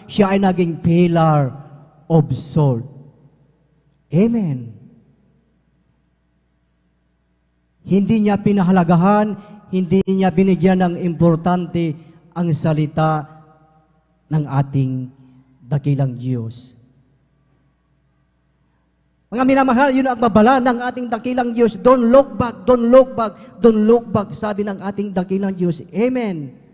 Siya ay naging pillar of salt. Amen. Hindi niya pinahalagahan, hindi niya binigyan ng importante ang salita ng ating dakilang Diyos. Mga minamahal, yun ang babala ng ating dakilang Diyos. Don't look back, don't look back, don't look back, sabi ng ating dakilang Diyos. Amen.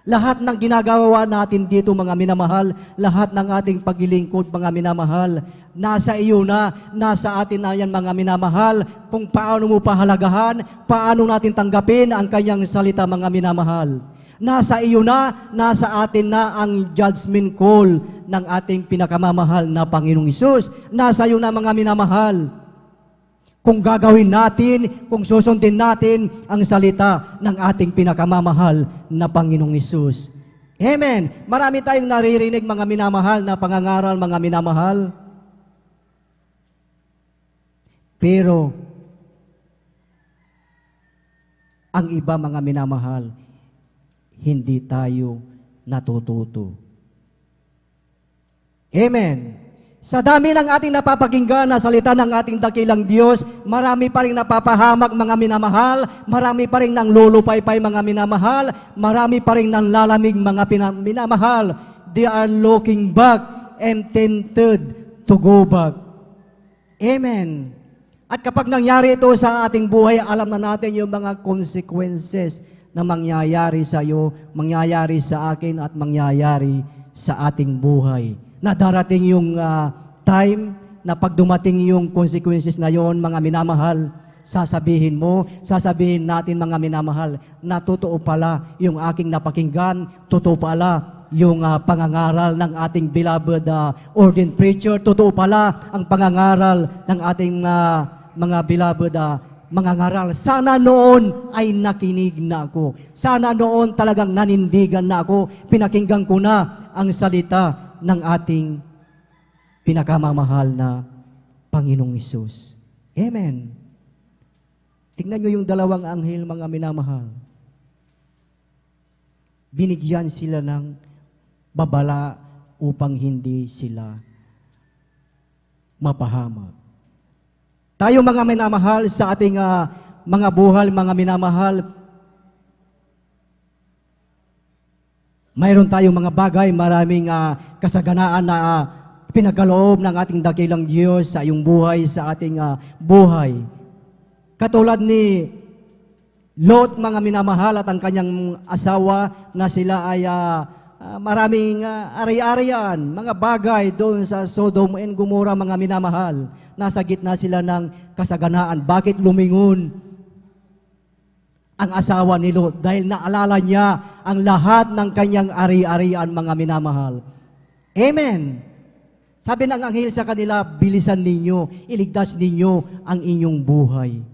Lahat ng ginagawa natin dito, mga minamahal, lahat ng ating paglilingkod, mga minamahal, nasa iyo na, nasa atin na yan, mga minamahal, kung paano mo pahalagahan, paano natin tanggapin ang kanyang salita, mga minamahal. Nasa iyo na, nasa atin na ang judgment call ng ating pinakamamahal na Panginoong Hesus. Nasa iyo na, mga minamahal. Kung gagawin natin, kung susundin natin ang salita ng ating pinakamamahal na Panginoong Hesus. Amen. Marami tayong naririnig, mga minamahal, na pangangaral, mga minamahal. Pero, ang iba, mga minamahal, hindi tayo natututo. Amen. Sa dami ng ating napapakinggan na salita ng ating dakilang Diyos, marami pa rin napapahamak, mga minamahal, marami pa rin nang lulupaypay, mga minamahal, marami pa rin nang lalamig, mga minamahal. They are looking back and tempted to go back. Amen. At kapag nangyari ito sa ating buhay, alam na natin yung mga consequences na mangyayari sa iyo, mangyayari sa akin, at mangyayari sa ating buhay. Na darating yung time na pag dumating yung consequences na yon, mga minamahal, sasabihin natin, mga minamahal, na totoo pala yung aking napakinggan, totoo pala yung pangangaral ng ating beloved ordained preacher, totoo pala ang pangangaral ng ating mga beloved mangangaral. Sana noon ay nakinig na ako. Sana noon talagang nanindigan na ako, pinakinggan ko na ang salita ng ating pinakamamahal na Panginoong Hesus. Amen. Tingnan nyo yung dalawang anghel, mga minamahal. Binigyan sila ng babala upang hindi sila mapahamak. Tayo, mga minamahal, sa ating mga buhay, mga minamahal, mayroon tayong mga bagay, maraming kasaganaan na pinagkaloob ng ating dakilang Diyos sa iyong buhay, sa ating buhay. Katulad ni Lot, mga minamahal, at ang kanyang asawa, na sila ay maraming ari-arian, mga bagay doon sa Sodom and Gomorrah, mga minamahal. Nasa gitna sila ng kasaganaan. Bakit lumingon ang asawa ni Lot? Dahil naalala niya ang lahat ng kanyang ari-arian, mga minamahal. Amen. Sabi ng anghel sa kanila, bilisan ninyo, iligtas ninyo ang inyong buhay.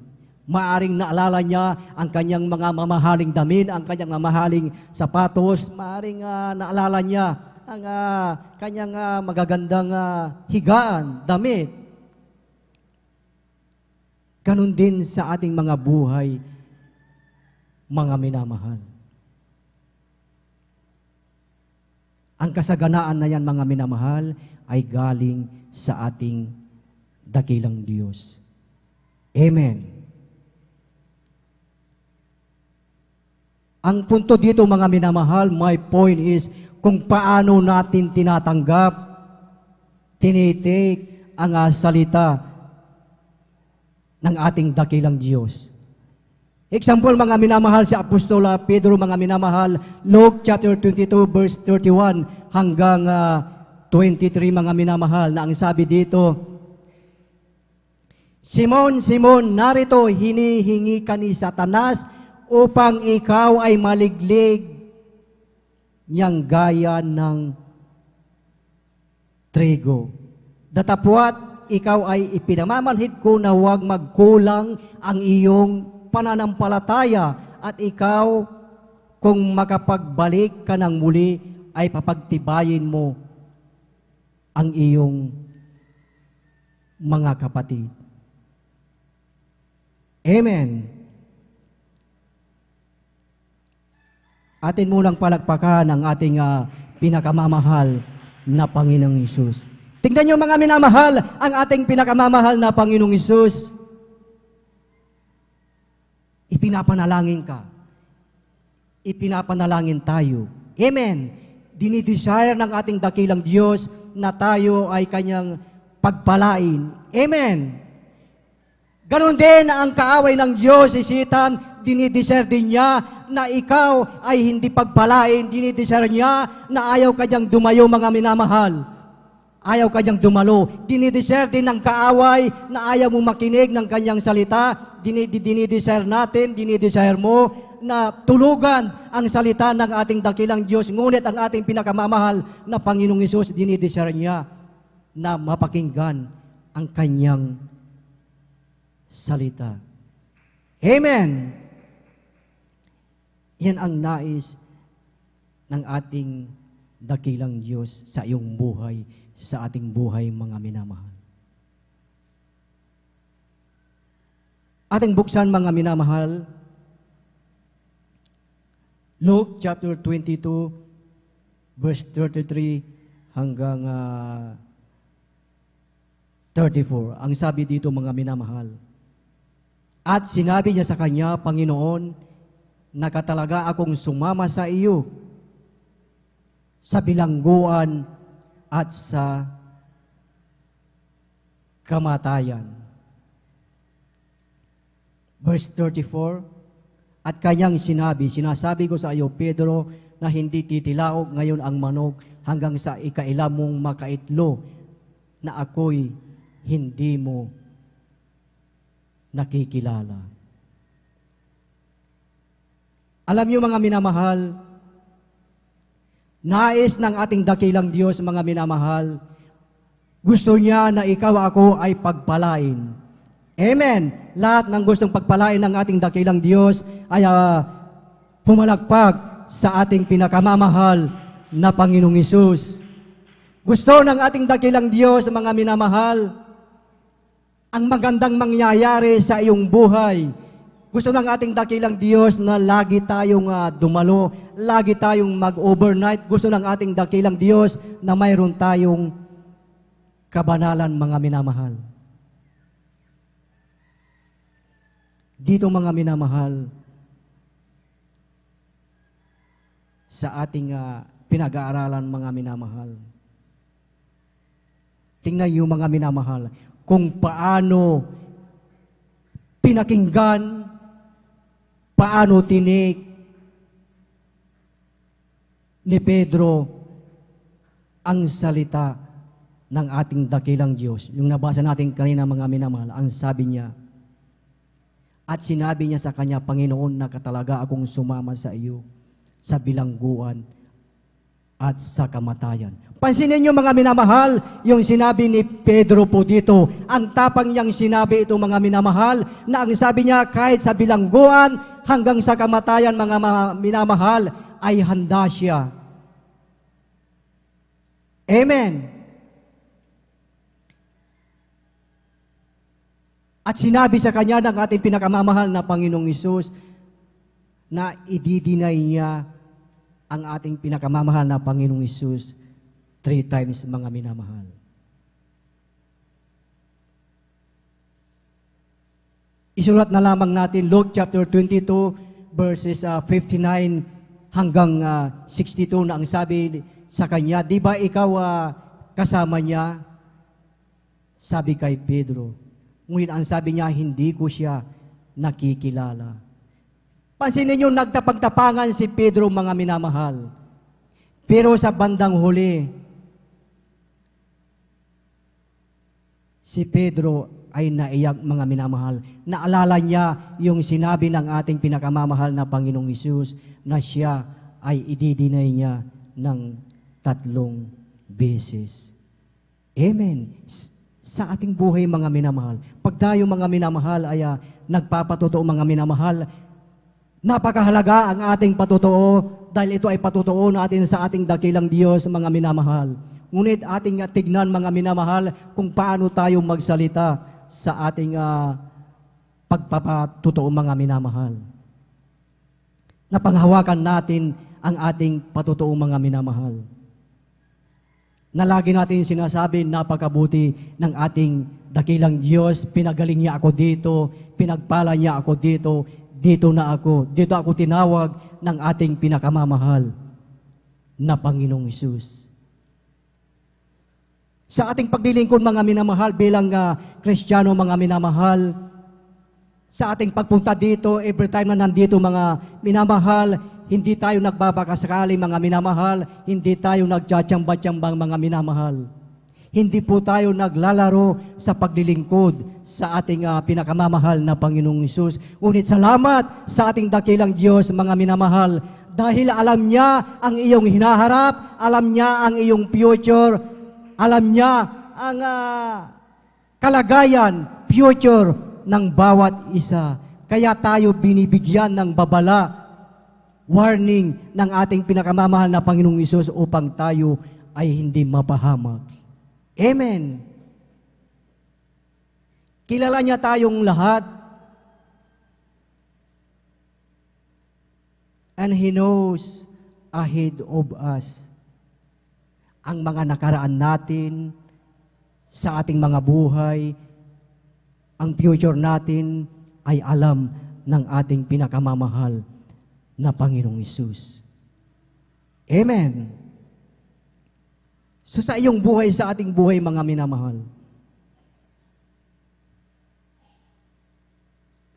Maaring naalala niya ang kanyang mga mamahaling damit, ang kanyang mamahaling sapatos. Maaring naalala niya ang kanyang magagandang higaan, damit. Ganon din sa ating mga buhay, mga minamahal. Ang kasaganaan na yan, mga minamahal, ay galing sa ating dakilang Diyos. Amen. Ang punto dito, mga minamahal, my point is kung paano natin tinatanggap, tinitake ang salita ng ating dakilang Diyos. Example, mga minamahal, si Apostola Pedro, mga minamahal, Luke chapter 22 verse 31 hanggang 23, mga minamahal, na ang sabi dito, Simon, Simon, narito hinihingi ka ni Satanas upang ikaw ay maliglig niyang gaya ng trigo. Datapwat ikaw ay ipinamamanhid ko na huwag magkulang ang iyong pananampalataya, at ikaw, kung makapagbalik ka ng muli, ay papagtibayin mo ang iyong mga kapatid. Amen. Atin munang palagpakan ang ating pinakamamahal na Panginoong Hesus. Tingnan niyo mga minamahal, ang ating pinakamamahal na Panginoong Hesus. Ipinapanalangin ka. Ipinapanalangin tayo. Amen. Dinidesire ng ating dakilang Diyos na tayo ay Kanyang pagpalain. Amen. Ganon din ang kaaway ng Diyos, si Satan, dinidesire din niya na ikaw ay hindi pagpalain. Dinidesire niya na ayaw ka diyang dumayo, mga minamahal. Ayaw ka diyang dumalo. Dinidesire din ng kaaway na ayaw mo makinig ng kanyang salita. Dinidesire natin, dinidesire mo na tulugan ang salita ng ating dakilang Diyos. Ngunit ang ating pinakamamahal na Panginoong Hesus, dinidesire niya na mapakinggan ang kanyang salita. Amen! Yan ang nais ng ating dakilang Diyos sa iyong buhay, sa ating buhay, mga minamahal. Ating buksan, mga minamahal, Luke chapter 22, verse 33 hanggang 34. Ang sabi dito, mga minamahal, at sinabi niya sa kanya, Panginoon, nakatalaga akong sumama sa iyo sa bilangguan at sa kamatayan. Verse 34, at kanyang sinasabi ko sa iyo, Pedro, na hindi titilaok ngayon ang manok hanggang sa ikailan mong makaitlo na ako'y hindi mo nakikilala. Alam niyo, mga minamahal, nais ng ating dakilang Diyos, mga minamahal, gusto niya na ikaw ako ay pagpalain. Amen. Lahat ng gustong pagpalain ng ating dakilang Diyos ay pumalagpag sa ating pinakamamahal na Panginoong Hesus. Gusto ng ating dakilang Diyos, mga minamahal, ang magandang mangyayari sa iyong buhay. Gusto ng ating dakilang Diyos na lagi tayong dumalo, lagi tayong mag-overnight. Gusto ng ating dakilang Diyos na mayroon tayong kabanalan, mga minamahal. Dito, mga minamahal, sa ating pinag-aaralan, mga minamahal, tingnan niyo, mga minamahal, kung paano pinakinggan, paano tinik ni Pedro ang salita ng ating dakilang Diyos. Yung nabasa natin kanina, mga minamahal, ang sabi niya, at sinabi niya sa kanya, Panginoon, nakatalaga akong sumama sa iyo sa bilangguan at sa kamatayan. Pansinin niyo, mga minamahal, yung sinabi ni Pedro po dito. Ang tapang niyang sinabi ito, mga minamahal, na ang sabi niya, kahit sa bilangguan hanggang sa kamatayan, mga minamahal, ay handa siya. Amen. At sinabi sa kanya ng ating pinakamamahal na Panginoong Hesus na ididinay niya ang ating pinakamamahal na Panginoong Hesus 3 times, mga minamahal. Isulat na lamang natin Luke chapter 22 verses 59 hanggang 62 na ang sabi sa kanya, di ba ikaw kasama niya? Sabi kay Pedro. Ngunit ang sabi niya, hindi ko siya nakikilala. Pansinin niyo, nagtapagtapangan si Pedro, mga minamahal. Pero sa bandang huli, si Pedro ay naiyak, mga minamahal. Naalala niya yung sinabi ng ating pinakamamahal na Panginoong Hesus na siya ay ididinay niya ng 3 beses. Amen. Sa ating buhay, mga minamahal, pag tayo, mga minamahal, ay nagpapatotoo, mga minamahal, napakahalaga ang ating patotoo dahil ito ay patotoo natin sa ating dakilang Diyos, mga minamahal. Ngunit ating tignan, mga minamahal, kung paano tayo magsalita sa ating pagpapatotoo, mga minamahal. Napanghawakan natin ang ating patotoo, mga minamahal. na lagi natin sinasabi, napakabuti ng ating dakilang Diyos. Pinagaling niya ako dito, pinagpala niya ako dito, dito ako tinawag ng ating pinakamamahal na Panginoong Hesus. Sa ating paglilingkod, mga minamahal, bilang Kristiyano, mga minamahal, sa ating pagpunta dito, every time na nandito, mga minamahal, hindi tayo nagbabakasakali, mga minamahal, hindi tayo nagtsatsyamba-tsyambang, mga minamahal. Hindi po tayo naglalaro sa paglilingkod sa ating pinakamamahal na Panginoong Hesus. Ngunit salamat sa ating dakilang Diyos, mga minamahal, dahil alam niya ang iyong hinaharap, alam niya ang iyong future, alam niya ang kalagayan, future ng bawat isa. Kaya tayo binibigyan ng babala, warning ng ating pinakamamahal na Panginoong Hesus upang tayo ay hindi mapahamak. Amen. Kilala niya tayong lahat. And He knows ahead of us. Ang mga nakaraan natin sa ating mga buhay, ang future natin ay alam ng ating pinakamamahal na Panginoong Hesus. Amen. So sa iyong buhay, sa ating buhay, mga minamahal,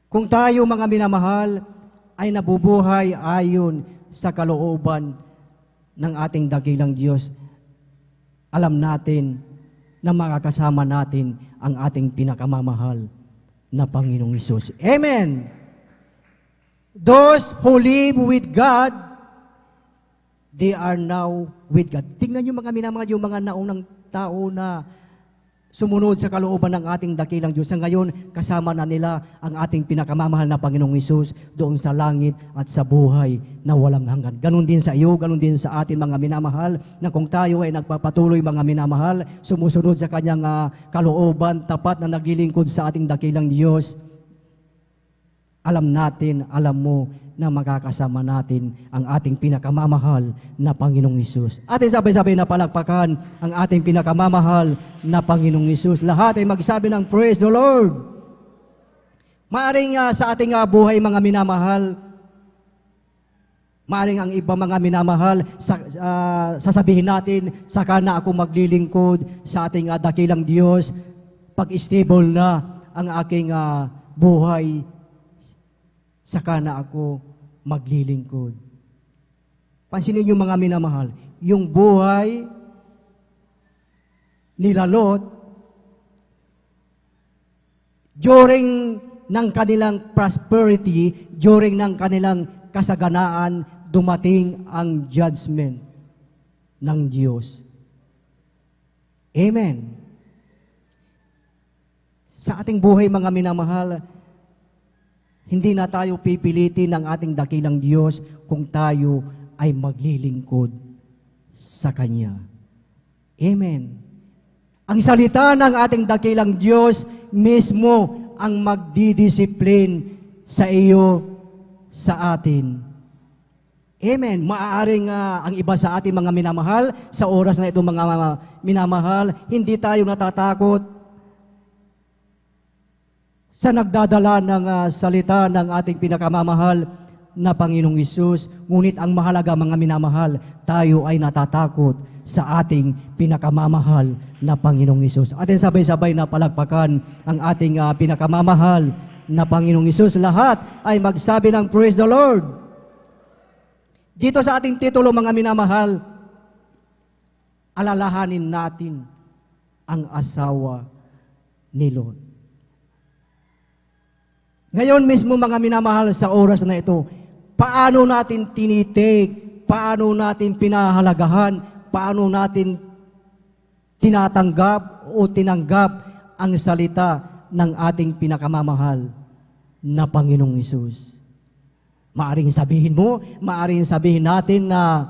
kung tayo, mga minamahal, ay nabubuhay ayon sa kalooban ng ating dakilang Diyos, alam natin na makakasama natin ang ating pinakamamahal na Panginoong Hesus. Amen! Those who live with God, they are now with God. Tingnan nyo, mga minamahal, yung mga naunang tao na sumunod sa kalooban ng ating dakilang Diyos. Sa ngayon, kasama na nila ang ating pinakamamahal na Panginoong Hesus doon sa langit at sa buhay na walang hanggan. Ganon din sa iyo, ganon din sa atin, mga minamahal, na kung tayo ay nagpapatuloy, mga minamahal, sumusunod sa kanyang kalooban, tapat na naglilingkod sa ating dakilang Diyos, alam natin, alam mo, na makakasama natin ang ating pinakamamahal na Panginoong Hesus. Atin sabay-sabay na palakpakan ang ating pinakamamahal na Panginoong Hesus. Lahat ay magsabi ng praise the Lord. Maaring sa ating buhay, mga minamahal, maaring ang iba, mga minamahal, sasabihin natin, saka na ako maglilingkod sa ating dakilang Diyos, pag stable na ang aking buhay, saka na ako maglilingkod. Pansinin niyo, mga minamahal, yung buhay ni Lot, during ng kanilang prosperity, during ng kanilang kasaganaan, dumating ang judgment ng Diyos. Amen. Sa ating buhay, mga minamahal, hindi na tayo pipilitin ng ating dakilang Diyos kung tayo ay maglilingkod sa Kanya. Amen. Ang salita ng ating dakilang Diyos mismo ang magdidisiplin sa iyo, sa atin. Amen. Maaaring ang iba sa ating, mga minamahal, sa oras na ito, mga minamahal, hindi tayo natatakot sa nagdadala ng salita ng ating pinakamamahal na Panginoong Hesus. Ngunit ang mahalaga, mga minamahal, tayo ay natatakot sa ating pinakamamahal na Panginoong Hesus. Atin sabay-sabay na palakpakan ang ating pinakamamahal na Panginoong Hesus. Lahat ay magsabi ng praise the Lord. Dito sa ating titulo, mga minamahal, alalahanin natin ang asawa ni Lot. Ngayon mismo, mga minamahal, sa oras na ito, paano natin tinitik, paano natin pinahalagahan, paano natin tinatanggap o tinanggap ang salita ng ating pinakamamahal na Panginoong Hesus. Maaring sabihin mo, maaring sabihin natin na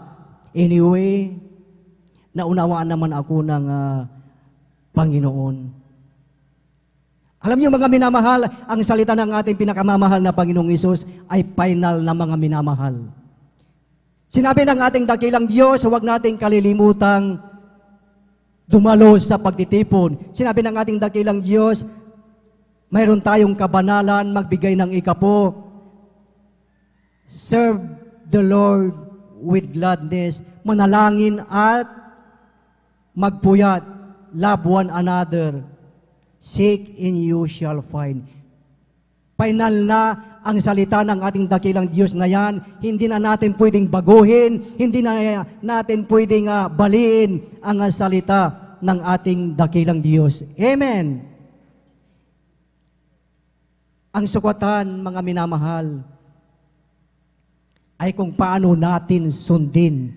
anyway, naunawaan naman ako ng Panginoon. Alam niyo, mga minamahal, ang salita ng ating pinakamamahal na Panginoong Hesus ay final na, mga minamahal. Sinabi ng ating dakilang Diyos, huwag nating kalilimutang dumalo sa pagtitipon. Sinabi ng ating dakilang Diyos, mayroon tayong kabanalan, magbigay ng ikapo. Serve the Lord with gladness. Manalangin at magpuyat. Love one another. Seek and you shall find. Final na ang salita ng ating dakilang Diyos na yan. Hindi na natin pwedeng baguhin. Hindi na natin pwedeng baliin ang salita ng ating dakilang Diyos. Amen. Ang sukatan, mga minamahal, ay kung paano natin sundin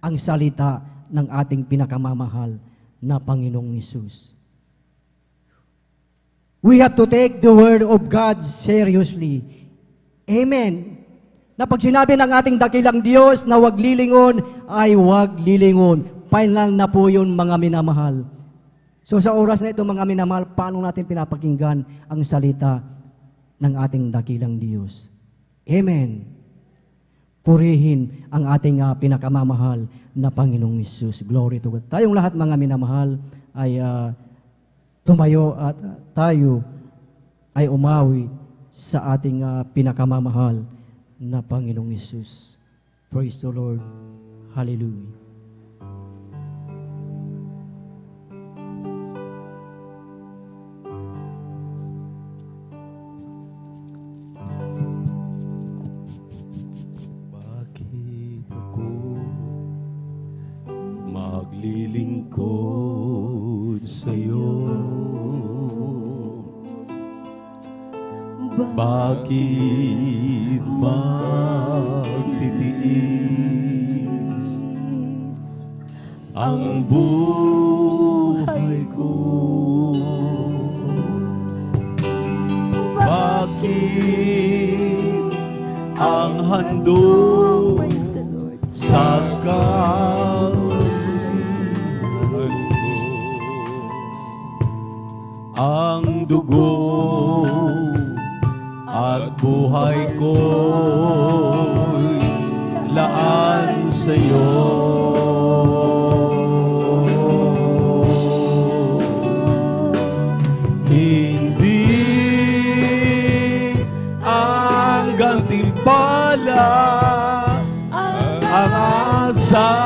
ang salita ng ating pinakamamahal na Panginoong Hesus. We have to take the Word of God seriously. Amen. Na pag sinabi ng ating dakilang Diyos na huwag lilingon, ay huwag lilingon. Final na po yun, mga minamahal. So sa oras na ito, mga minamahal, paano natin pinapakinggan ang salita ng ating dakilang Diyos? Amen. Purihin ang ating pinakamamahal na Panginoong Hesus. Glory to God. Tayong lahat, mga minamahal, ay tumayo at tayo ay umawi sa ating pinakamamahal na Panginoong Hesus. Praise the Lord. Hallelujah. Bakit ako maglilingkod sa'yo? Bakit magtitiis ang buhay ko? Bakit ang handog sa kaluhan ko? Ang dugo at buhay ko'y laan sa'yo. Hindi ang gantimpala ang asahan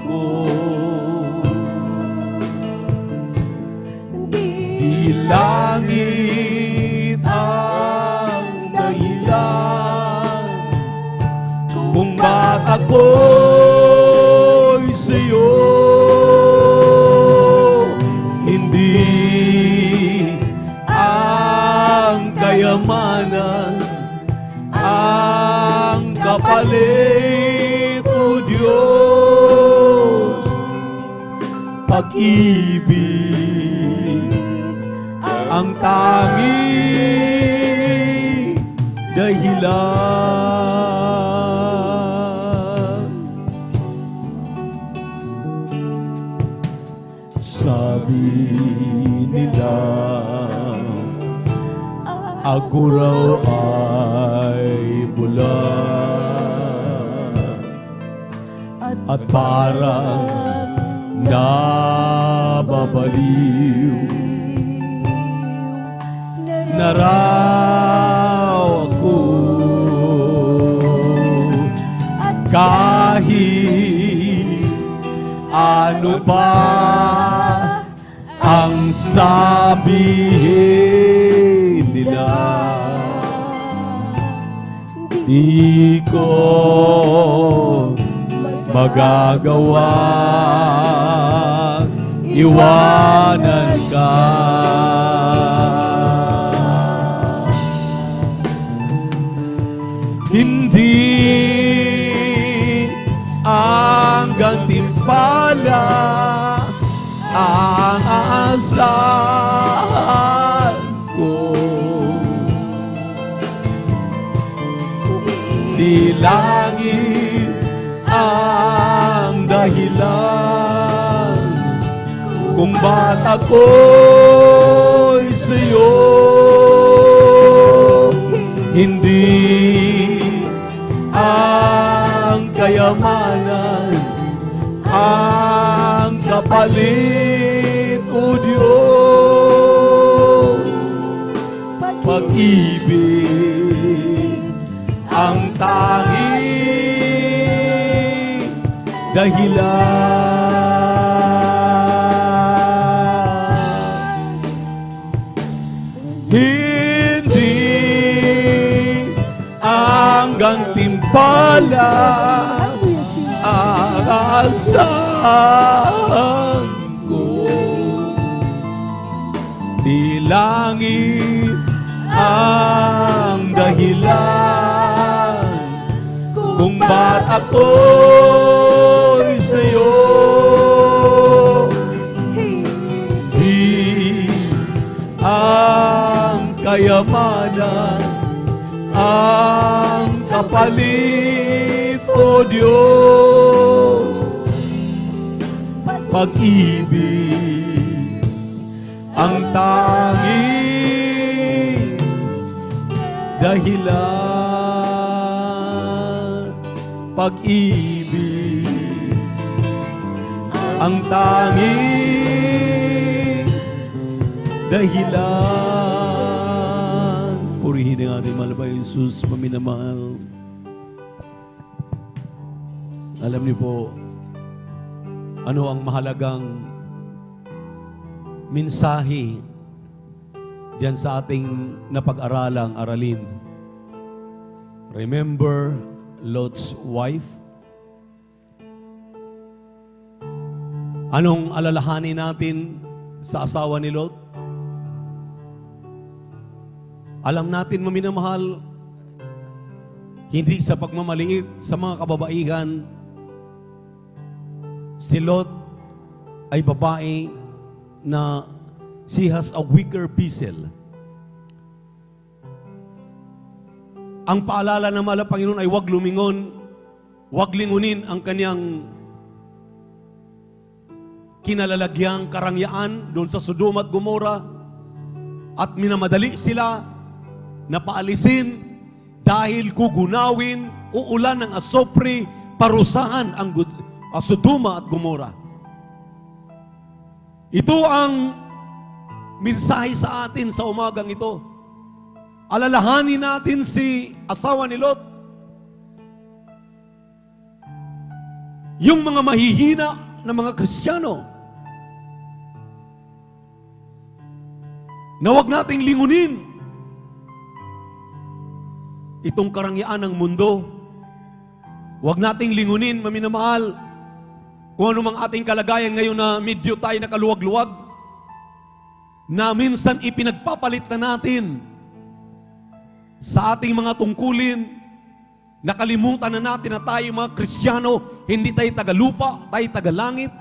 ko. Di langit ang dahilan kung ba't ako'y sa'yo. Hindi ang kayamanan ang kapalit, o Diyos. Pag-ibig ang tanging dahilan. Sabi nila, ako raw ay bula at parang nababaliw na raw ako. Kahit ano pa ang sabihin nila, di ko magagawa iwanan ka. Hindi ang gantimpala ang aasahan ko. Di langit ang dahilan kung ba't ako'y sa'yo. Hindi ang kayamanan ang kapalit, O Diyos. Pag-ibig ang tanging dahilan. Hindi ang gantimpala ang asahan ko. Di langit ang dahilan kung ba't ako'y sa'yo. Hindi ang kayamanan ang kapalit, O Diyos. Pag-ibig ang tanging dahilan. Pag-ibig ang tanging dahilan. Purihin ang ating mahal na Jesus, maminamahal. Alam niyo po, ano ang mahalagang mensahe diyan sa ating napag-aralang aralin. Remember Lot's wife? Anong alalahanin natin sa asawa ni Lot? Alam natin, maminamahal, hindi sa pagmamaliit sa mga kababaihan, si Lot ay babae na she has a weaker vessel. Ang paalala ng mahal na Panginoon ay huwag lumingon, huwag lingunin ang kanyang kinalalagyang karangyaan doon sa Sodom at Gomora, at minamadali sila na paalisin dahil gugunawin, uulan ng asopre, parusahan ang Sodoma at Gomora. Ito ang mensahe sa atin sa umagang ito. Alalahanin natin si asawa ni Lot. Yung mga mahihina na mga Kristiyano, na huwag nating lingunin itong karangyaan ng mundo. Huwag nating lingunin, maminamahal, kung ano mang ating kalagayan ngayon na medyo tayo nakaluwag-luwag, na minsan ipinagpapalit na natin sa ating mga tungkulin, nakalimutan na natin na tayo mga Kristiyano, hindi tayo tagalupa, tayo tagalangit.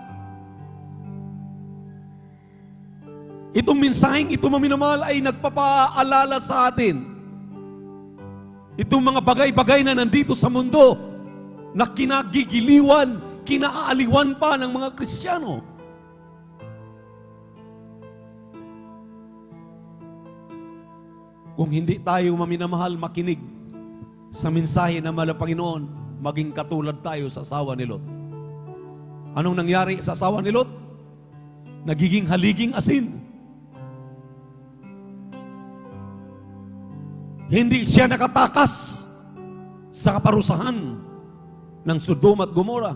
Itong mensaheng ito, maminamahal, ay nagpapaalala sa atin. Itong mga bagay-bagay na nandito sa mundo na kinagigiliwan, kinaaaliwan pa ng mga Kristiyano. Kung hindi tayo, maminamahal, makinig sa mensahe ng mahal na Panginoon, maging katulad tayo sa asawa ni Lot. Anong nangyari sa asawa ni Lot? Nagiging haliging asin. Hindi siya nakatakas sa kaparusahan ng Sodom at Gomora.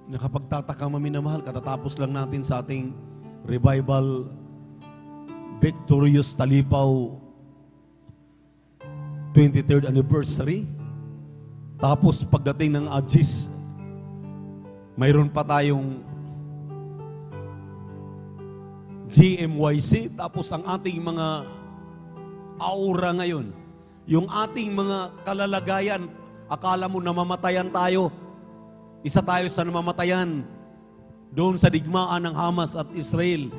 Nakapagtataka, maminamahal, katatapos lang natin sa ating revival Victorious Talipaw 23rd anniversary. Tapos pagdating ng Agis, mayroon pa tayong GMYC. Tapos ang ating mga aura ngayon, yung ating mga kalalagayan, akala mo namamatayan tayo. Isa tayo sa namamatayan doon sa digmaan ng Hamas at Israel.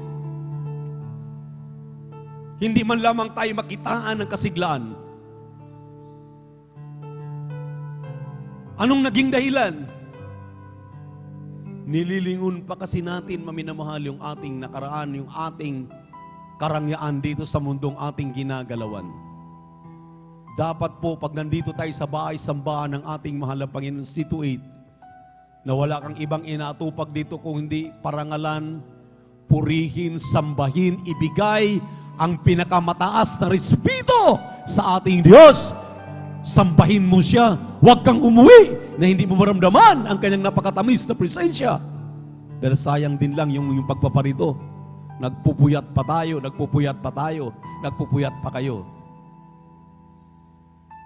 Hindi man lamang tayo makitaan ng kasiglaan. Anong naging dahilan? Nililingon pa kasi natin, maminamahal, yung ating nakaraan, yung ating karangyaan dito sa mundong ating ginagalawan. Dapat po, pag nandito tayo sa bahay-sambahan ng ating mahal na Panginoon, situate, na wala kang ibang inaatupag dito kung hindi parangalan, purihin, sambahin, ibigay ang pinakamataas na respeto sa ating Diyos. Sambahin mo siya. Huwag kang umuwi na hindi mo maramdaman ang kanyang napakatamis na presensya. Dahil sayang din lang yung pagpaparito. Nagpupuyat pa tayo, nagpupuyat pa tayo, nagpupuyat pa kayo.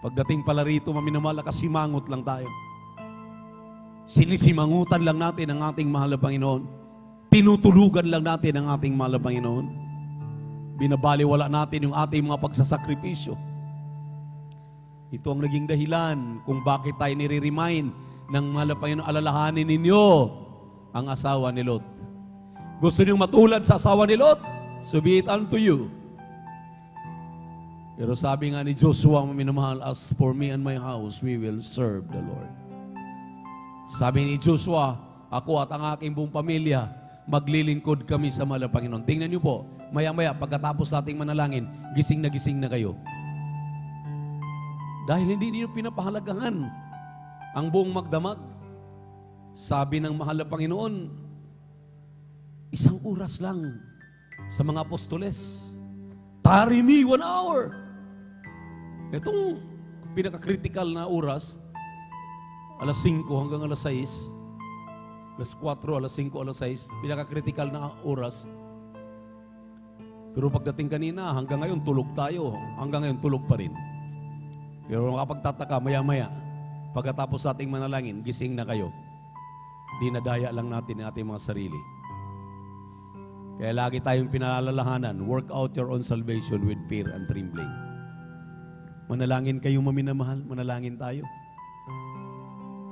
Pagdating pala rito, maminamahal, kasimangot lang tayo. Sinisimangutan lang natin ang ating mahal na Panginoon. Tinutulugan lang natin ang ating mahal na Panginoon. Binabaliwala natin yung ating mga pagsasakripisyo. Ito ang naging dahilan kung bakit tayo nire-remind ng mahal na Panginoon, alalahanin ninyo ang asawa ni Lot. Gusto niyong matulad sa asawa ni Lot? So be it unto you. Pero sabi nga ni Joshua, minamahal, as for me and my house, we will serve the Lord. Sabi ni Joshua, ako at ang aking buong pamilya, maglilingkod kami sa mahal na Panginoon. Tingnan niyo po, maya-maya, pagkatapos nating manalangin, gising na kayo. Dahil hindi niyo pinapahalagahan ang buong magdamag. Sabi ng mahal na Panginoon, 1 oras lang sa mga apostoles. Tarry me 1 hour. Itong pinaka-critical na oras, alas 5 hanggang alas 6, alas 4, alas 5, alas 6, pinaka-critical na oras. Pero pagdating kanina, hanggang ngayon tulog tayo. Hanggang ngayon tulog pa rin. Pero kapag tataka, maya-maya, pagkatapos ating manalangin, gising na kayo. Dinadaya lang natin ang ating mga sarili. Kaya lagi tayong pinalalahanan, work out your own salvation with fear and trembling. Manalangin kayong maminamahal, manalangin tayo.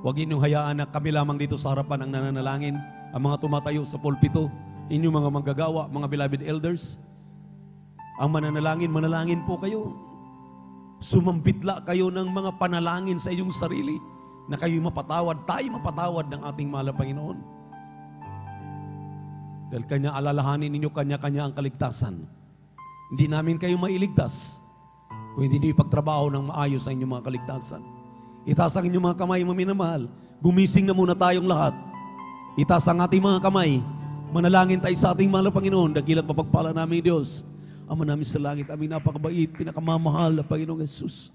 Huwag inyong hayaan na kami lamang dito sa harapan ang nananalangin, ang mga tumatayo sa pulpito, inyong mga manggagawa, mga beloved elders. Ang mananalangin, manalangin po kayo. Sumambitla kayo ng mga panalangin sa inyong sarili na kayo mapatawad, tayo mapatawad ng ating mahal na Panginoon. Dahil kanya alalahanin ninyo, kanya-kanya ang kaligtasan. Hindi namin kayo mailigtas kung hindi ipagtrabaho ng maayos sa inyong mga kaligtasan. Itaas ang inyong mga kamay, maminamahal. Gumising na muna tayong lahat. Itaas ang ating mga kamay. Manalangin tayo sa ating mahal na Panginoon. Dakila't mapagpala namin Diyos. Ama namin sa langit, aming napakabait, pinakamamahal na Panginoong Jesus.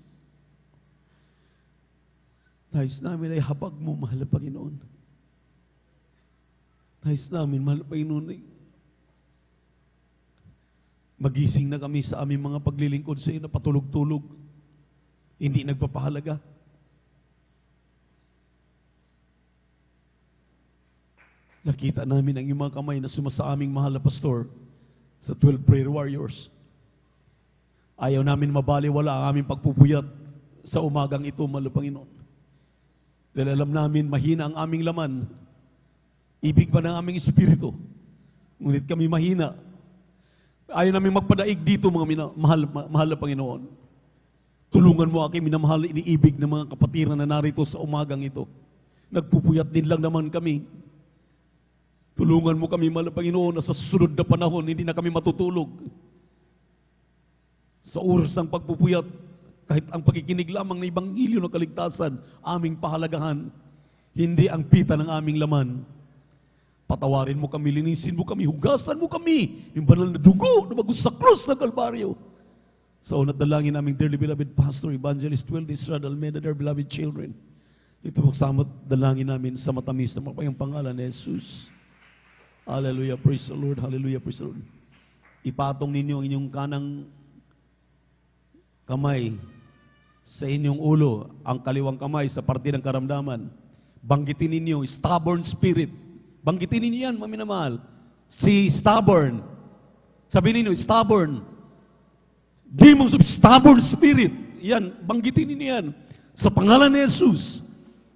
Nais namin ay habag mo, mahal na Panginoon. Nais namin, mahal na Panginoon, ay magising na kami sa aming mga paglilingkod sa iyo na patulog-tulog. Hindi nagpapahalaga. Nakita namin ang iyong mga kamay na sumasa aming mahal na pastor sa 12 prayer warriors. Ayaw namin mabaliwala ang aming pagpupuyat sa umagang ito, mahal na Panginoon. Dahil alam namin, mahina ang aming laman. Ibig pa ng aming espiritu. Ngunit kami mahina. Ayaw namin magpadaig dito, mga mahal na Panginoon. Tulungan mo aking minamahal, iniibig ng mga kapatiran na narito sa umagang ito. Nagpupuyat din lang naman kami. Tulungan mo kami, mahal na Panginoon, na sa susunod na panahon, hindi na kami matutulog. Sa oras ng pagpupuyat, kahit ang pagkikinig lamang ng Ebanghelyo ng kaligtasan, aming pahalagahan, hindi ang pita ng aming laman. Patawarin mo kami, linisin mo kami, hugasan mo kami, yung banal na dugo na bagus sa krus ng Kalbaryo. Sa unat dalangin naming dearly beloved Pastor, Evangelist Will Israel Almeida, their beloved children. Ito magsamot dalangin namin sa matamis na mapayang pangalan ni Jesus. Hallelujah, praise the Lord, hallelujah, praise the Lord. Ipatong ninyo ang inyong kanang kamay sa inyong ulo, ang kaliwang kamay sa parte ng karamdaman. Banggitin ninyo, stubborn spirit. Banggitin ninyo yan, maminamahal. Si stubborn. Sabihin ninyo, stubborn. Demons of stubborn spirit. Yan, banggitin ninyo yan. Sa pangalan ni Jesus.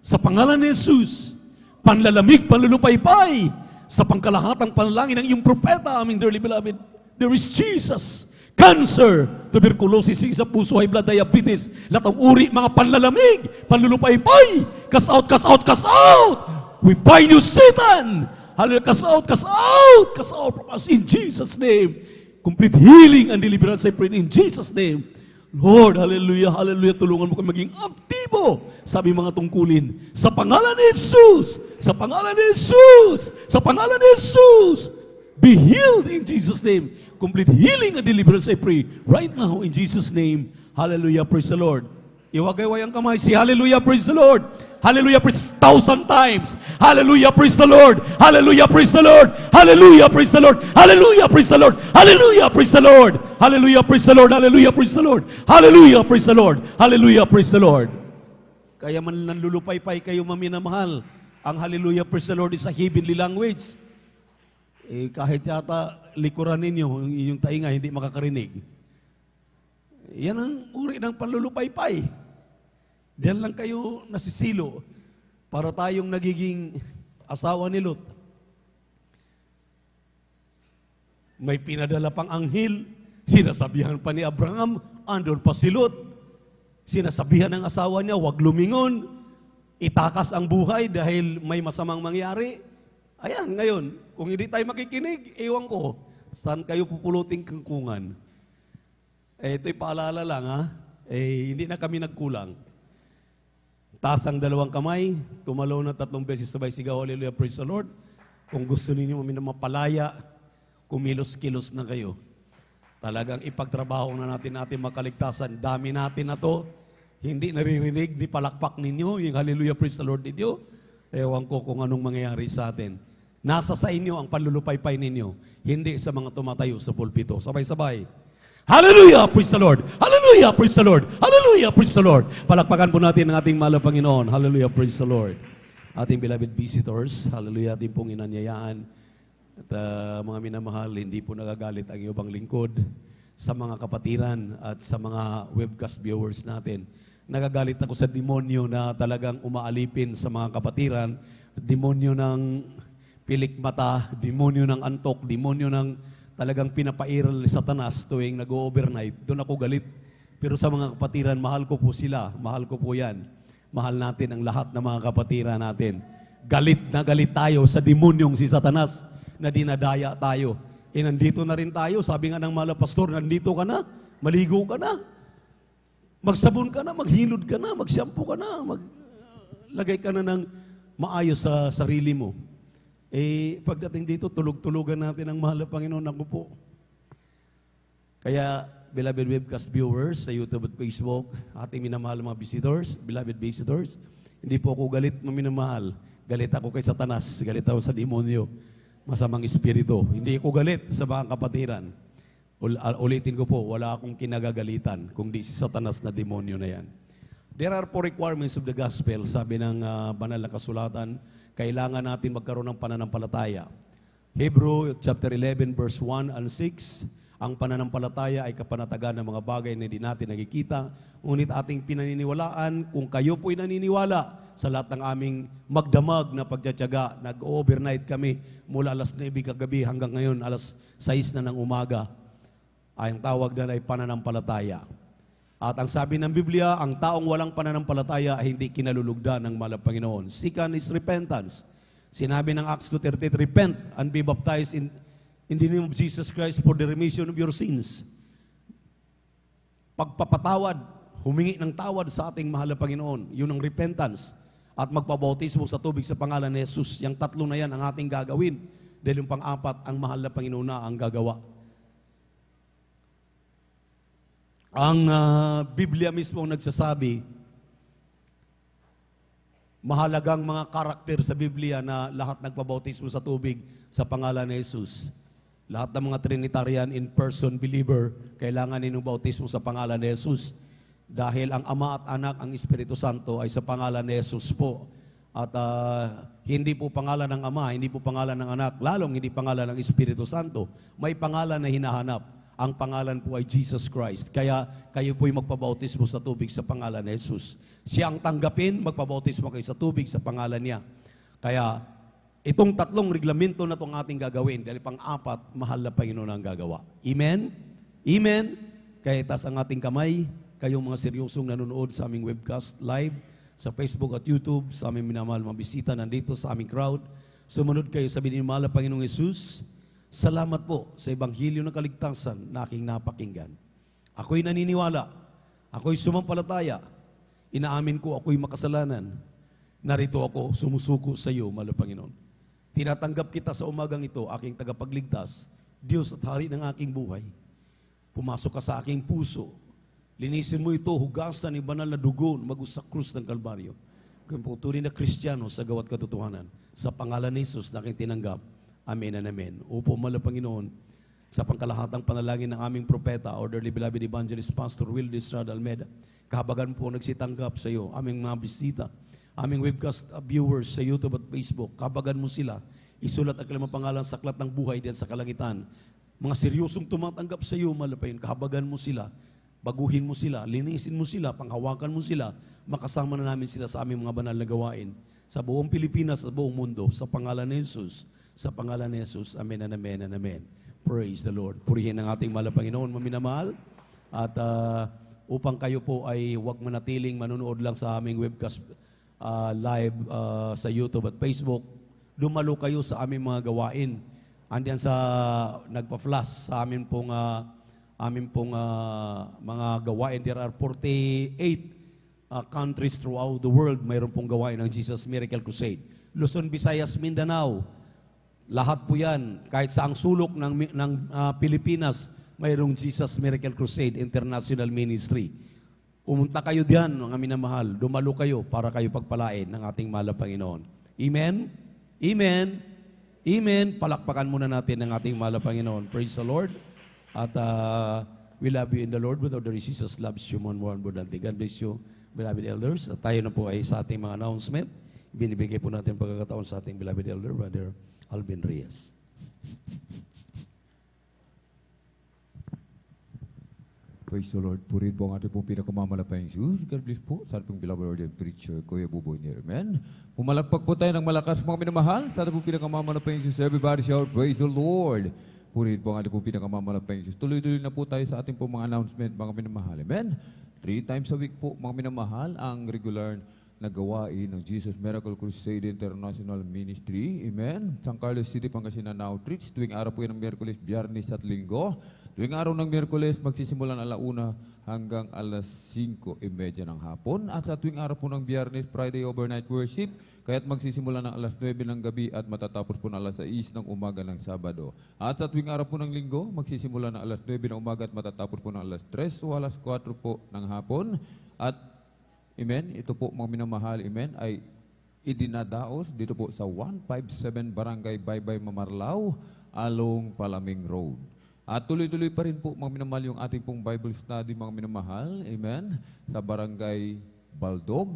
Sa pangalan ni Jesus. Panlalamig, panlulupaypay. Sa pangkalahatang panalangin ng iyong propeta, aming dearly beloved, there is Jesus. Cancer, tuberculosis sa puso, high blood, diabetes, lahat ng uri, mga panlalamig, panlulupaypay, cast out, cast out, cast out. We bind you, Satan. Hallelujah, cast out, cast out, cast out from us in Jesus' name. Complete healing and deliverance, I pray in Jesus' name. Lord, hallelujah, hallelujah, tulungan mo kami maging aktibo. Sabi mga tungkulin, sa pangalan ni Jesus, sa pangalan ni Jesus, sa pangalan ni Jesus, be healed in Jesus' name. Complete healing and deliverance, I pray, right now in Jesus' name. Hallelujah, praise the Lord. Iwagay-way ang kamay, si hallelujah, praise the Lord. Hallelujah, praise 1,000 times. Hallelujah, praise the Lord. Hallelujah, praise the Lord. Hallelujah, praise the Lord. Hallelujah, praise the Lord. Hallelujah, praise the Lord. Hallelujah, praise the Lord. Hallelujah, praise the Lord. Hallelujah, praise the Lord. Hallelujah, praise the Lord. Kaya man nanlulupay-pay kayo maminamahal, ang hallelujah, praise the Lord is a heavenly language. Kahit yata likuran ninyo, yung tainga hindi makakarinig. Yan ang uri ng panlulupay-pay. Diyan lang kayo nasisilo para tayong nagiging asawa ni Lot. May pinadala pang anghel, sinasabihan pa ni Abraham, andun pa si Lot. Sinasabihan ng asawa niya, huwag lumingon, itakas ang buhay dahil may masamang mangyari. Ayan, ngayon, kung hindi tayo makikinig, ewan ko, saan kayo pupuluting kangkungan? Ito'y paalala lang, ha? Hindi na kami nagkulang. Taas ang dalawang kamay, tumalaw na 3 beses sabay sigaw, hallelujah, praise the Lord. Kung gusto ninyo mapalaya, kumilos-kilos na kayo. Talagang ipagtrabaho na natin makaligtasan. Dami natin na to, hindi naririnig, ni palakpak ninyo, yung hallelujah, praise the Lord ninyo. Ewan ko kung anong mangyayari sa atin. Nasa sa inyo ang panlulupaypay ninyo, hindi sa mga tumatayo sa pulpito. Sabay-sabay. Hallelujah, praise the Lord. Hallelujah, praise the Lord. Hallelujah, praise the Lord. Palakpakan po natin ang ating mahal na Panginoon. Hallelujah, praise the Lord. Ating beloved visitors, hallelujah, ating pong inanyayaan. At mga minamahal, hindi po nagagalit ang iyong lingkod sa mga kapatiran at sa mga webcast viewers natin. Nagagalit ako sa demonyo na talagang umaalipin sa mga kapatiran, demonyo ng pilik mata, demonyo ng antok, demonyo ng talagang pinapairal ni Satanas tuwing nag-overnight. Doon ako galit. Pero sa mga kapatiran, mahal ko po sila. Mahal ko po yan. Mahal natin ang lahat ng mga kapatiran natin. Galit na galit tayo sa demonyong si Satanas na dinadaya tayo. Nandito na rin tayo. Sabi nga ng mga pastor, nandito ka na, maligo ka na, magsabon ka na, maghilod ka na, mag-shampoo ka na, maglagay ka na ng maayos sa sarili mo. Pagdating dito, tulog-tulugan natin ang mahal na Panginoon. Ako po. Kaya, beloved webcast viewers sa YouTube at Facebook, ating minamahal mga visitors, beloved visitors, hindi po ako galit maminamahal. Galit ako kay Satanas, galit ako sa demonyo, masamang espiritu. Hindi ako galit sa mga kapatiran. Ulitin ko po, wala akong kinagagalitan kung di si Satanas na demonyo na yan. There are 4 requirements of the gospel, sabi ng banal na kasulatan. Kailangan natin magkaroon ng pananampalataya. Hebrew chapter 11 verse 1 and 6, ang pananampalataya ay kapanatagan ng mga bagay na hindi natin nakikita, ngunit ating pinaniniwalaan kung kayo po'y naniniwala sa lahat ng aming magdamag na pagtsatsaga. Nag-overnight kami mula alas 9 kagabi hanggang ngayon alas 6 na ng umaga. Ang tawag na ay pananampalataya. At ang sabi ng Biblia, ang taong walang pananampalataya ay hindi kinalulugdan ng mahal na Panginoon. Second is repentance. Sinabi ng Acts 2:38, repent and be baptized in the name of Jesus Christ for the remission of your sins. Pagpapatawad, humingi ng tawad sa ating mahal na Panginoon. Yun ang repentance. At magpabautismo sa tubig sa pangalan ni Jesus. Yung 3 na yan ang ating gagawin. Dahil yung 4, ang mahal na Panginoon na ang gagawa. Ang Biblia mismo nagsasabi, mahalagang mga karakter sa Biblia na lahat nagpabautismo sa tubig sa pangalan ni Jesus. Lahat ng mga Trinitarian in-person believer, kailangan ninyong bautismo sa pangalan ni Jesus. Dahil ang Ama at Anak, ang Espiritu Santo ay sa pangalan ni Jesus po. At hindi po pangalan ng Ama, hindi po pangalan ng Anak, lalong hindi pangalan ng Espiritu Santo. May pangalan na hinahanap. Ang pangalan po ay Jesus Christ. Kaya kayo po'y magpabautismo sa tubig sa pangalan ni Jesus. Siya ang tanggapin, magpabautismo kayo sa tubig sa pangalan niya. Kaya itong 3 reglamento na itong ating gagawin, dahil 4, mahal na Panginoon ang gagawa. Amen? Amen? Kaya itaas ang ating kamay, kayong mga seryosong nanonood sa aming webcast live, sa Facebook at YouTube, sa aming minamahal mga bisita nandito sa aming crowd. Sumunod kayo, sabihin ni mahal na Panginoong Jesus, salamat po sa Ebanghelyo ng Kaligtasan na aking napakinggan. Ako'y naniniwala Ako'y sumampalataya. Inaamin ko ako'y makasalanan. Narito ako, sumusuko sa iyo, mahal na Panginoon. Tinatanggap kita sa umagang ito, aking tagapagligtas, Diyos at Hari ng aking buhay. Pumasok ka sa aking puso. Linisin mo ito, hugasan ni banal na dugo, magusa krus ng Kalbaryo. Kung po tunay na Kristiyano sa gawat katotohanan, sa pangalan ni Jesus na aking tinanggap. Amen and amen. Upo, mahal na Panginoon, sa pangkalahatang panalangin ng aming propeta, Orderly Beloved Evangelist Pastor Will Estrada Almeida, kahabagan po nagsitanggap sa iyo, aming mga bisita, aming webcast viewers sa YouTube at Facebook, kahabagan mo sila, isulat ang kanilang pangalan sa aklat ng buhay diyan sa kalangitan. Mga seryosong tumatanggap sa iyo, mahal na Panginoon, kahabagan mo sila, baguhin mo sila, linisin mo sila, panghawakan mo sila, makasama na namin sila sa aming mga banal na gawain sa buong Pilipinas, sa buong mundo, sa pangalan ni Jesus, sa pangalan ni Jesus. Amen and amen and amen. Praise the Lord. Purihin ang ating mahal na Panginoon, maminamahal. At upang kayo po ay huwag manatiling manunood lang sa aming webcast live sa YouTube at Facebook, dumalo kayo sa aming mga gawain. Andiyan sa nagpa-flash sa aming pong mga gawain. There are 48 countries throughout the world. Mayroon pong gawain ng Jesus Miracle Crusade. Luzon, Visayas, Mindanao. Lahat po yan. Kahit sa ang sulok ng Pilipinas, mayroong Jesus Miracle Crusade International Ministry. Umunta kayo diyan, mga minamahal. Dumalo kayo para kayo pagpalain ng ating mahal na Panginoon. Amen? Amen? Amen? Palakpakan muna natin ng ating mahal na Panginoon. Praise the Lord. At we love you in the Lord. Without the Jesus loves you more and more than God bless you, beloved elders. At tayo na po ay sa ating mga announcement. Binibigay po natin pagkakataon sa ating beloved elder, Brother Alvin Reyes. Praise the Lord. Purihin po ang ating pong pinakamamalapayang Jesus. God bless po sa ating pong beloved Lord and preacher, Kuya Buboy niya. Amen. Pumalagpag po tayo ng malakas mga minamahal sa ating pong pinakamamalapayang Jesus. Everybody shout, praise the Lord. Purihin po ang ating pong pinakamamalapayang Jesus. Tuloy-tuloy na po tayo sa ating pong mga announcement, mga minamahal. Amen. 3 times a week po, mga minamahal, ang regular na gawain ng Jesus Miracle Crusade International Ministry. Amen. San Carlos City, Pangasinan Outreach. Tuwing araw po yan ng Miyerkules, Biyernes at Linggo. Tuwing araw ng Miyerkules, magsisimulan 1:00 hanggang 5:30 ng hapon. At sa tuwing araw po ng Biyernes, Friday overnight worship, kaya't magsisimula ng 9:00 ng gabi at matatapos po ng 6:00 ng umaga ng Sabado. At sa tuwing araw po ng Linggo, magsisimula ng 9:00 ng umaga at matatapos po ng 3:00 o 4:00 po ng hapon. At amen, ito po mga minamahal, amen, ay idinadaos dito po sa 157 Barangay Baybay, Mamarlao, along Palaming Road. At tuloy-tuloy pa rin po mga minamahal yung ating pong Bible study mga minamahal, amen, sa Barangay Baldog.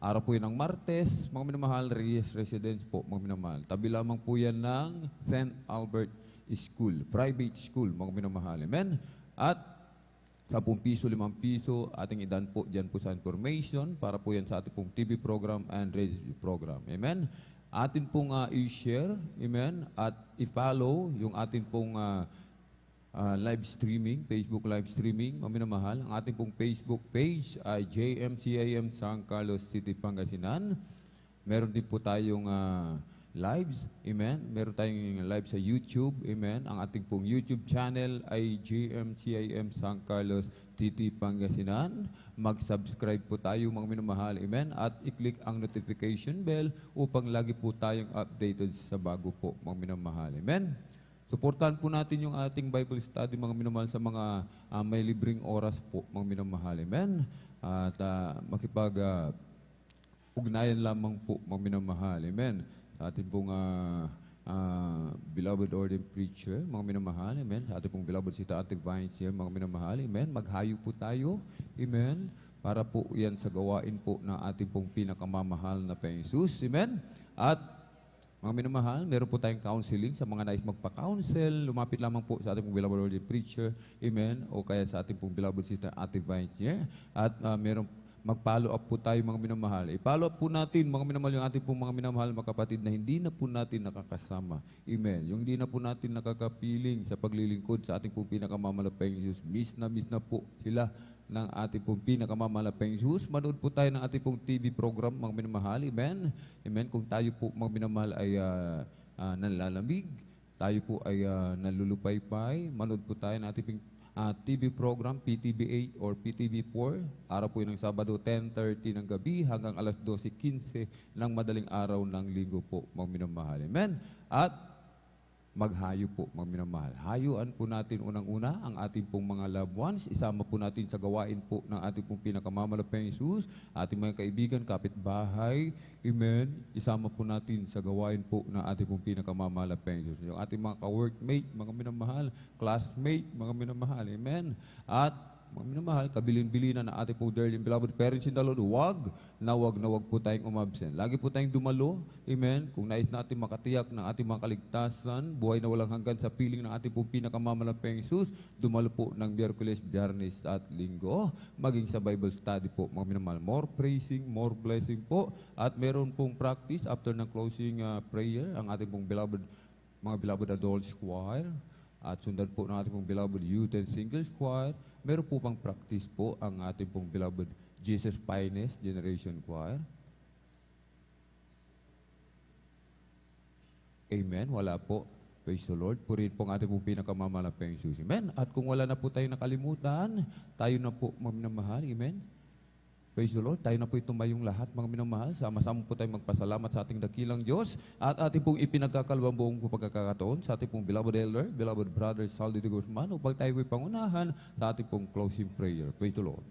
Araw po yan ng Martes, mga minamahal, Reyes Residence po mga minamahal. Tabi lamang po yan ng St. Albert School, private school mga minamahal, amen. At 10 piso, 5 piso, ating idan po dyan po sa information para po yan sa ating pong TV program and radio program. Amen? Atin pong i-share, amen, at i-follow yung ating pong live streaming, Facebook live streaming, maminamahal. Ang ating pong Facebook page ay JMCAM San Carlos City, Pangasinan. Meron din po tayong lives, amen. Meron tayong live sa YouTube, amen. Ang ating pong YouTube channel ay GMCIM San Carlos City, Pangasinan. Mag-subscribe po tayo mga minamahal, amen. At i-click ang notification bell upang lagi po tayong updated sa bago po mga minamahal, amen. Suportahan po natin yung ating Bible study mga minamahal sa mga may libreng oras po mga minamahal, amen. At ugnayan lamang po mga minamahal, amen. Sa ating pong beloved ordained preacher, mga minamahal, amen. Sa ating pong beloved Sita Ate Vines, mga minamahal, amen. Maghayo po tayo, amen. Para po yan sa gawain po ng ating pong pinakamamahal na Panginoon Jesus, amen. At mga minamahal, meron po tayong counseling sa mga nais magpa-counsel. Lumapit lamang po sa ating pong beloved ordained preacher, amen. O kaya sa ating pong beloved Sita Ate Vines, At meron mag-follow up po tayo mga minamahal. I-follow up po natin mga minamahal yung ating pong mga minamahal mga kapatid na hindi na po natin nakakasama. Amen. Yung hindi na po natin nakakapiling sa paglilingkod sa ating pong pinakamamalapayang Jesus. Miss na po sila ng ating pong pinakamamalapayang Jesus. Manood po tayo ng ating pong TV program mga minamahal. Amen. Amen. Kung tayo po mga minamahal ay nanlalamig, tayo po ay nalulupaypay, manood po tayo ng TV program, PTV 8 or PTV 4. Araw po yun ng Sabado, 10:30 ng gabi hanggang alas 12:15 ng madaling araw ng linggo po, mga minamahal. Amen? At maghayo po, mga minamahal. Hayuan po natin unang-una ang ating pong mga loved ones. Isama po natin sa gawain po ng ating pong pinakamamalapayang Jesus, ating mga kaibigan, kapitbahay. Amen. Isama po natin sa gawain po ng ating pong pinakamamalapayang Jesus. Yung ating mga ka-workmate, mga minamahal, classmate, mga minamahal. Amen. At mga minamahal, kabilin-bilinan na ating po dearly and beloved parents in the Lord, wag na wag po tayong umabsent. Lagi po tayong dumalo, amen, kung nais natin makatiyak ng ating mga kaligtasan, buhay na walang hanggan sa piling ng ating pong pinakamamalampayang Jesus, dumalo po ng Miyerkules, Biyernes at Linggo, maging sa Bible study po, mga minamahal. More praising, more blessing po, at meron pong practice after ng closing prayer, ang ating pong mga beloved adults choir, at sundan po ng ating pong beloved youth and singles choir. Meron po pang practice po ang ating pong beloved Jesus Finest Generation Choir. Amen. Wala po. Praise the Lord. Purihin po ang ating pong pinakamamalapayang Jesus. Amen. At kung wala na po tayo nakalimutan, tayo na po, mga minamahal. Amen. Praise the Lord. Tayo na po tumayong lahat, mga minamahal. Sama-sama po tayo magpasalamat sa ating dakilang Diyos at ating pong ipinagkakalawang buong pagkakataon sa ating pong beloved elder, beloved brother Saldi de Guzman, upang tayo po'y pangunahan sa ating pong closing prayer. Praise the Lord.